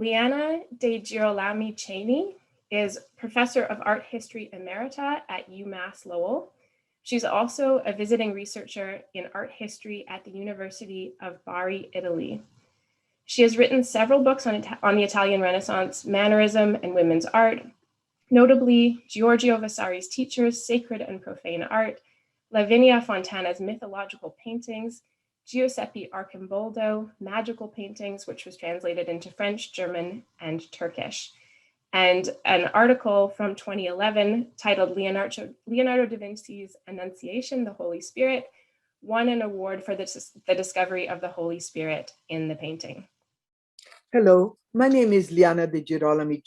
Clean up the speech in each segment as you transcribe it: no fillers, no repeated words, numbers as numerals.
Liana de Girolami Cheney is Professor of Art History Emerita at UMass Lowell. She's also a visiting researcher in art history at the University of Bari, Italy. She has written several books on the Italian Renaissance, mannerism, and women's art, notably Giorgio Vasari's Teachers, Sacred and Profane Art, Lavinia Fontana's Mythological Paintings, Giuseppe Arcimboldo, Magical Paintings, which was translated into French, German, and Turkish, and an article from 2011 titled Leonardo da Vinci's Annunciation, the Holy Spirit, won an award for the discovery of the Holy Spirit in the painting. Hello, my name is Liana de Girolami.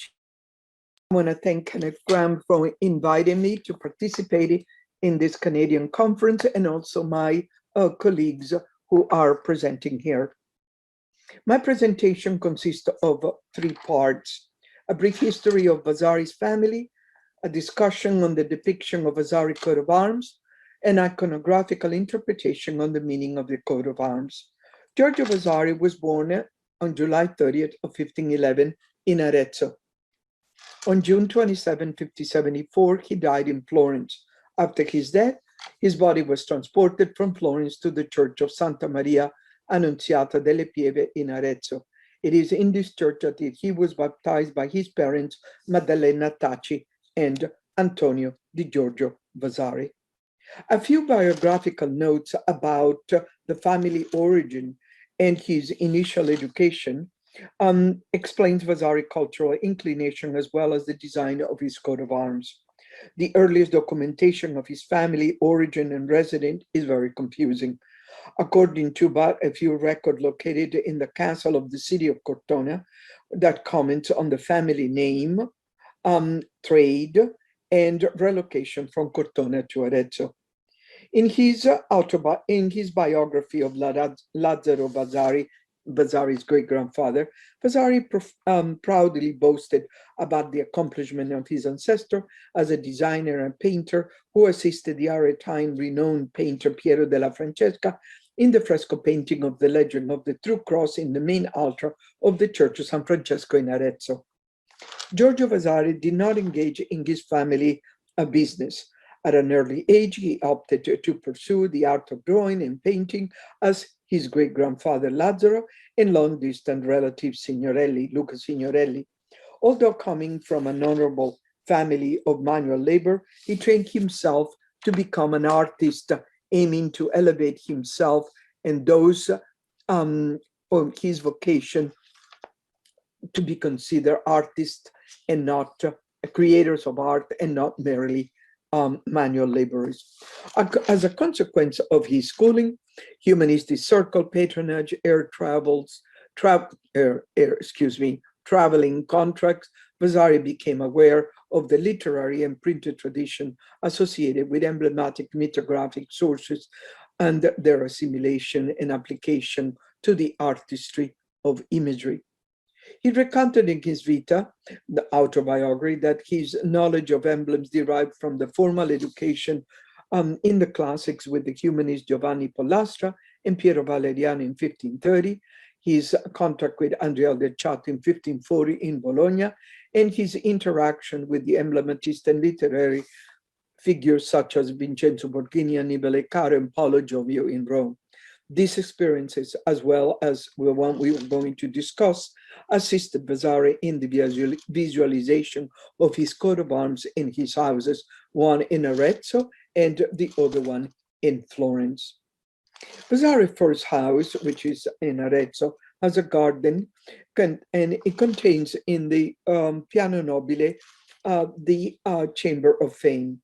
I want to thank Kenneth Graham for inviting me to participate in this Canadian conference, and also my colleagues who are presenting here. My presentation consists of 3 parts: a brief history of Vasari's family, a discussion on the depiction of Vasari coat of arms, an iconographical interpretation on the meaning of the coat of arms. Giorgio Vasari was born on July 30th of 1511 in Arezzo. On June 27, 1574, he died in Florence. After his death, his body was transported from Florence to the Church of Santa Maria Annunziata delle Pieve in Arezzo. It is in this church that he was baptized by his parents, Maddalena Taci and Antonio di Giorgio Vasari. A few biographical notes about the family origin and his initial education explains Vasari's cultural inclination as well as the design of his coat of arms. The earliest documentation of his family origin and residence is very confusing. According to but a few records located in the castle of the city of Cortona that comments on the family name, trade, and relocation from Cortona to Arezzo. In his biography of Lazzaro Vasari, Vasari's great-grandfather, Vasari proudly boasted about the accomplishment of his ancestor as a designer and painter who assisted the Aretine renowned painter Piero della Francesca in the fresco painting of the Legend of the True Cross in the main altar of the Church of San Francesco in Arezzo. Giorgio Vasari did not engage in his family business. At an early age, he opted to pursue the art of drawing and painting as his great-grandfather Lazzaro and long-distant relative Signorelli, Luca Signorelli. Although coming from an honorable family of manual labor, he trained himself to become an artist, aiming to elevate himself and those on his vocation to be considered artists and not creators of art and not merely manual laborers. As a consequence of his schooling, humanistic circle patronage, traveling contracts, Vasari became aware of the literary and printed tradition associated with emblematic mythographic sources and their assimilation and application to the artistry of imagery. He recounted in his Vita, the autobiography, that his knowledge of emblems derived from the formal education in the classics with the humanist Giovanni Pollastra and Piero Valeriano in 1530, his contact with Andrea del Ciato in 1540 in Bologna, and his interaction with the emblematist and literary figures such as Vincenzo Borghini, Annibale Caro, and Paolo Giovio in Rome. These experiences, as well as the one we are going to discuss, assisted Vasari in the visualization of his coat of arms in his houses, one in Arezzo and the other one in Florence. Vasari's first house, which is in Arezzo, has a garden, and it contains in the Piano Nobile the Chamber of Fame,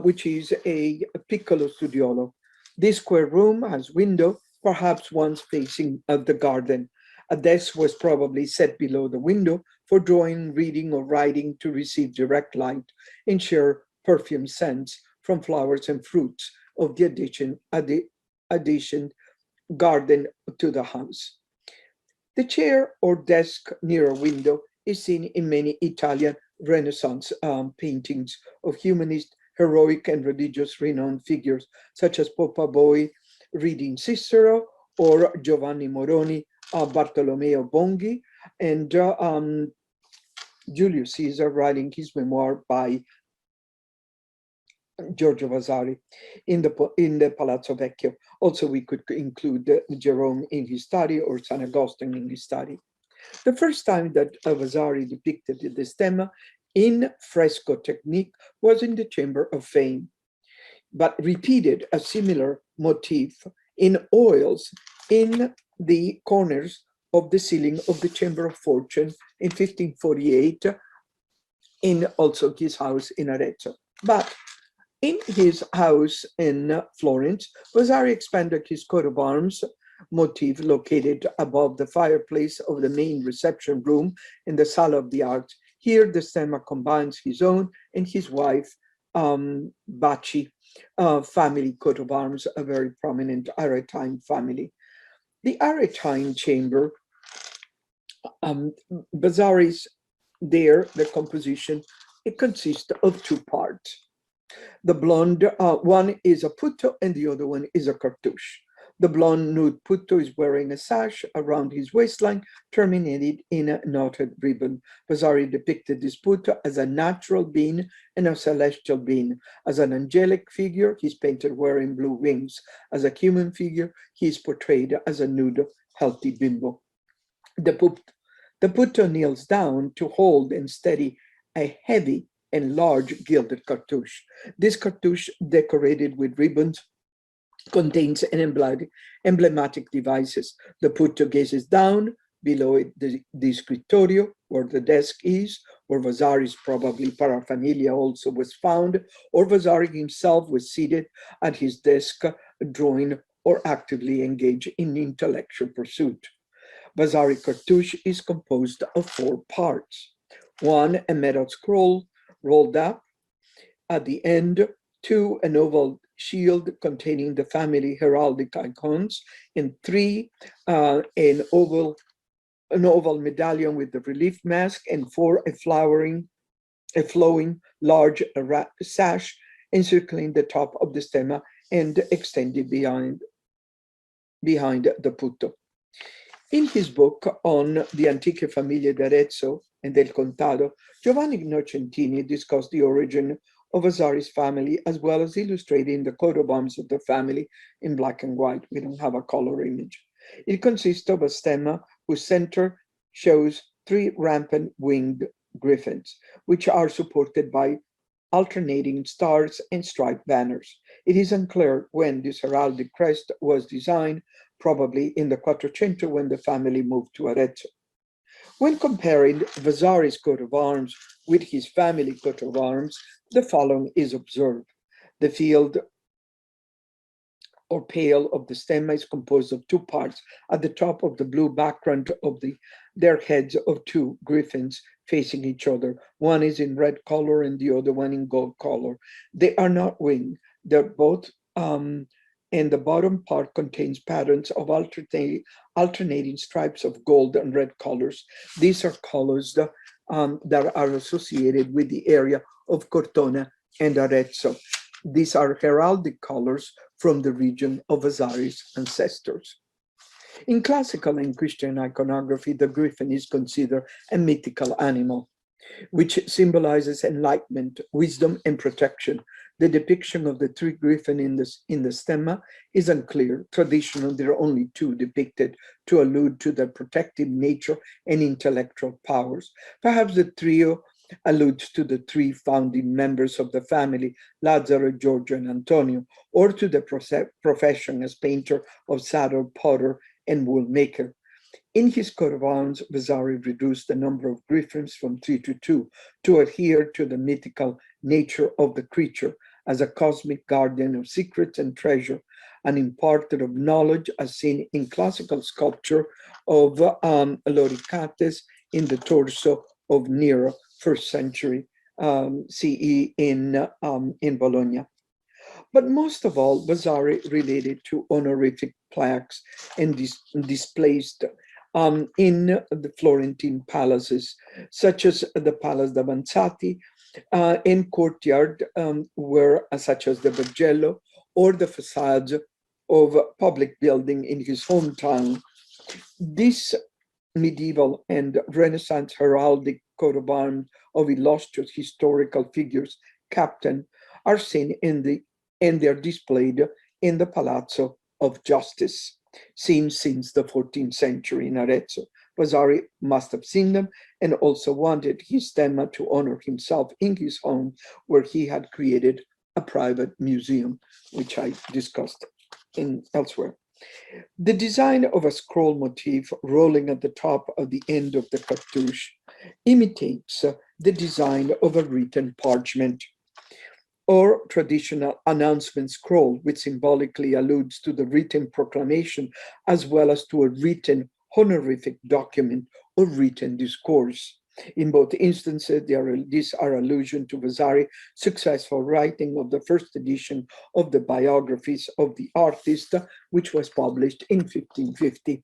which is a piccolo studiolo. This square room has window, perhaps once facing the garden. A desk was probably set below the window for drawing, reading, or writing to receive direct light and share perfume scents from flowers and fruits of the addition garden to the house. The chair or desk near a window is seen in many Italian Renaissance paintings of humanist, heroic, and religious renowned figures, such as Popa Boi reading Cicero, or Giovanni Moroni, Bartolomeo Bonghi, and Julius Caesar writing his memoir by Giorgio Vasari in the Palazzo Vecchio. Also, we could include Jerome in his study or San Agustin in his study. The first time that Vasari depicted the stemma in fresco technique was in the Chamber of Fame, but repeated a similar motif in oils in the corners of the ceiling of the Chamber of Fortune in 1548, in also his house in Arezzo. But in his house in Florence, Vasari expanded his coat of arms motif located above the fireplace of the main reception room in the Sala of the Arts. Here, the stemma combines his own and his wife, Bacci, family coat of arms, a very prominent Aretine family. The Aretine chamber, Vasari's there, the composition, it consists of two parts. The blonde, one is a putto and the other one is a cartouche. The blonde nude putto is wearing a sash around his waistline, terminated in a knotted ribbon. Vasari depicted this putto as a natural being and a celestial being. As an angelic figure, he's painted wearing blue wings. As a human figure, he is portrayed as a nude, healthy bimbo. The putto kneels down to hold and steady a heavy and large gilded cartouche. This cartouche, decorated with ribbons, contains an emblematic devices. The putto gazes down below it, the scrittorio, where the desk is, where Vasari's probably paraphernalia also was found, or Vasari himself was seated at his desk, drawing or actively engaged in intellectual pursuit. Vasari cartouche is composed of four parts. One, a metal scroll rolled up. At the end, two, an oval shield containing the family heraldic icons, and three, an oval medallion with the relief mask, and four, a flowing large sash encircling the top of the stemma and extended behind the putto. In his book on the Antiche Famiglie d'Arezzo and del Contado, Giovanni Innocentini discussed the origin of Vasari's family, as well as illustrating the coat of arms of the family in black and white. We don't have a color image. It consists of a stemma whose center shows three rampant winged griffins, which are supported by alternating stars and striped banners. It is unclear when this heraldic crest was designed, probably in the Quattrocento when the family moved to Arezzo. When comparing Vasari's coat of arms with his family coat of arms, the following is observed. The field or pale of the stemma is composed of two parts. At the top of the blue background of their heads of two griffins facing each other. One is in red color and the other one in gold color. They are not winged. They're both, and the bottom part contains patterns of alternating stripes of gold and red colors. These are colors that are associated with the area of Cortona and Arezzo. These are heraldic colors from the region of Vasari's ancestors. In classical and Christian iconography, the griffin is considered a mythical animal, which symbolizes enlightenment, wisdom, and protection. The depiction of the three griffin in the stemma is unclear. Traditionally, there are only two depicted to allude to their protective nature and intellectual powers. Perhaps the trio alludes to the three founding members of the family, Lazzaro, Giorgia, and Antonio, or to the profession as painter of saddle, potter, and woolmaker. In his coat of arms, Vasari reduced the number of griffins from 3 to 2 to adhere to the mythical nature of the creature as a cosmic guardian of secrets and treasure, and imparter of knowledge as seen in classical sculpture of Loricates in the torso of Nero, 1st century CE in Bologna. But most of all, Vasari related to honorific plaques and displaced in the Florentine palaces, such as the Palace d'Avanzati, in courtyard, such as the Bergello, or the facades of public building in his hometown. This medieval and Renaissance heraldic coat of arms of illustrious historical figures, captain, are seen and they're displayed in the Palazzo of Justice, seen since the 14th century in Arezzo. Vasari must have seen them and also wanted his stemma to honor himself in his home, where he had created a private museum, which I discussed elsewhere. The design of a scroll motif rolling at the top of the end of the cartouche imitates the design of a written parchment or traditional announcement scroll, which symbolically alludes to the written proclamation as well as to a written honorific document or written discourse. In both instances, these are allusion to Vasari's successful writing of the first edition of the biographies of the artist, which was published in 1550.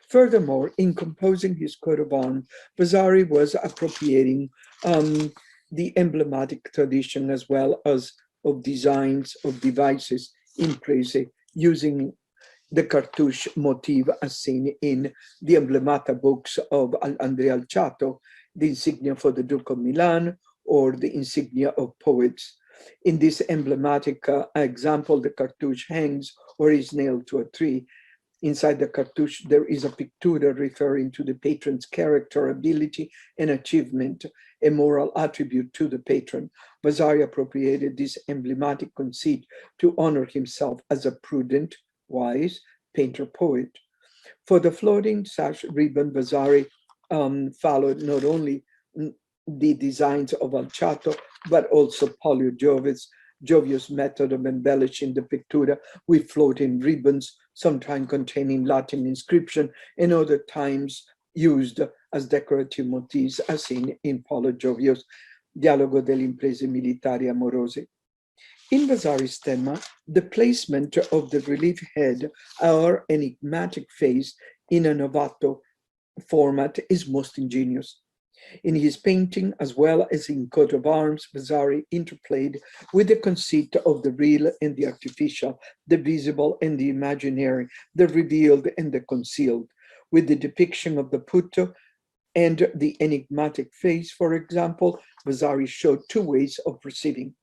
Furthermore, in composing his coat of arms, Vasari was appropriating the emblematic tradition as well as of designs of devices in place, using the cartouche motif as seen in the Emblemata books of Andrea Alciato, the insignia for the Duke of Milan, or the insignia of poets. In this emblematic example, the cartouche hangs or is nailed to a tree. Inside the cartouche, there is a pictura referring to the patron's character, ability, and achievement, a moral attribute to the patron. Vasari appropriated this emblematic conceit to honor himself as a prudent, wise painter-poet. For the floating sash ribbon, Vasari followed not only the designs of Alciato, but also Pollio Jovio's method of embellishing the pictura with floating ribbons, sometimes containing Latin inscription, and other times used as decorative motifs, as seen in Pollio Jovio's Dialogo delle imprese militari amorose. In Vasari's stemma, the placement of the relief head or enigmatic face in a novato format is most ingenious. In his painting, as well as in coat of arms, Vasari interplayed with the conceit of the real and the artificial, the visible and the imaginary, the revealed and the concealed. With the depiction of the putto and the enigmatic face, for example, Vasari showed two ways of perceiving: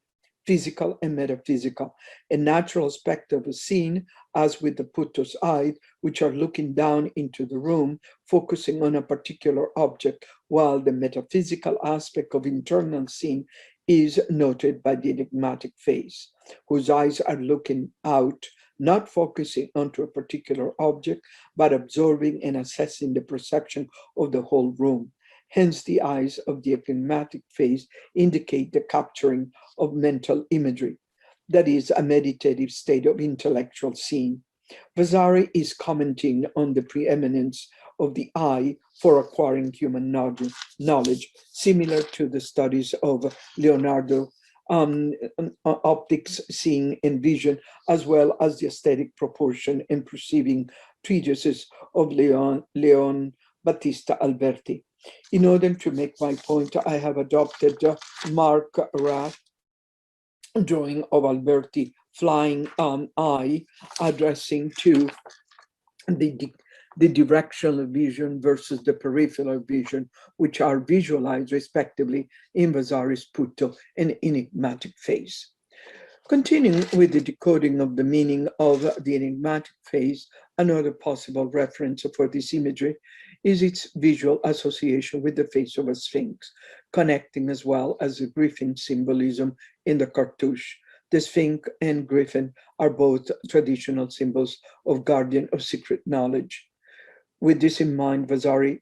physical and metaphysical, a natural aspect of a scene, as with the putto's eye, which are looking down into the room, focusing on a particular object, while the metaphysical aspect of internal scene is noted by the enigmatic face, whose eyes are looking out, not focusing onto a particular object, but absorbing and assessing the perception of the whole room. Hence, the eyes of the enigmatic face indicate the capturing of mental imagery, that is, a meditative state of intellectual seeing. Vasari is commenting on the preeminence of the eye for acquiring human knowledge, similar to the studies of Leonardo, optics, seeing and vision, as well as the aesthetic proportion and perceiving treatises of Leon Battista Alberti. In order to make my point, I have adopted Mark Rath drawing of Alberti flying eye, addressing to the directional vision versus the peripheral vision, which are visualized respectively in Vasari's putto and enigmatic face. Continuing with the decoding of the meaning of the enigmatic face, another possible reference for this imagery is its visual association with the face of a sphinx, connecting as well as the griffin symbolism in the cartouche. The sphinx and griffin are both traditional symbols of guardian of secret knowledge. With this in mind, Vasari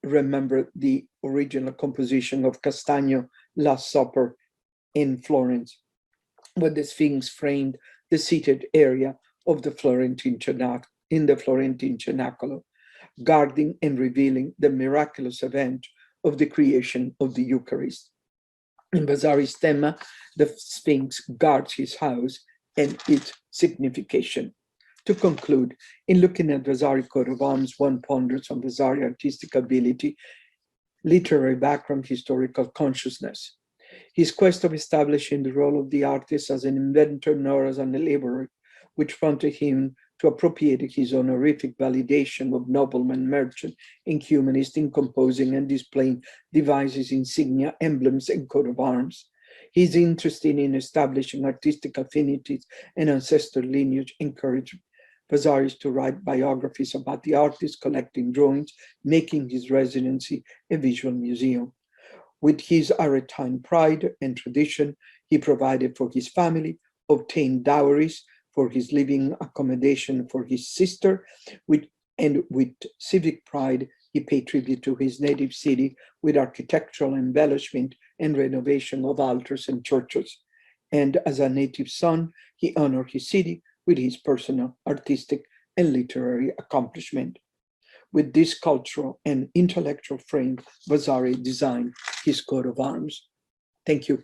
remembered the original composition of Castagno's Last Supper in Florence, where the Sphinx framed the seated area of the Florentine Cenacolo, guarding and revealing the miraculous event of the creation of the Eucharist. In Vasari's stemma, the Sphinx guards his house and its signification. To conclude, in looking at Vasari's coat of arms, one ponders on Vasari's artistic ability, literary background, historical consciousness. His quest of establishing the role of the artist as an inventor nor as an elaborer, which prompted him to appropriate his honorific validation of nobleman, merchant, and humanist in composing and displaying devices, insignia, emblems, and coat of arms. His interest in establishing artistic affinities and ancestral lineage encouraged Vasari to write biographies about the artists, collecting drawings, making his residency a visual museum. With his Aretine pride and tradition, he provided for his family, obtained dowries for his living accommodation for his sister, and with civic pride, he paid tribute to his native city with architectural embellishment and renovation of altars and churches. And as a native son, he honored his city with his personal, artistic, and literary accomplishment. With this cultural and intellectual frame, Vasari designed his coat of arms. Thank you.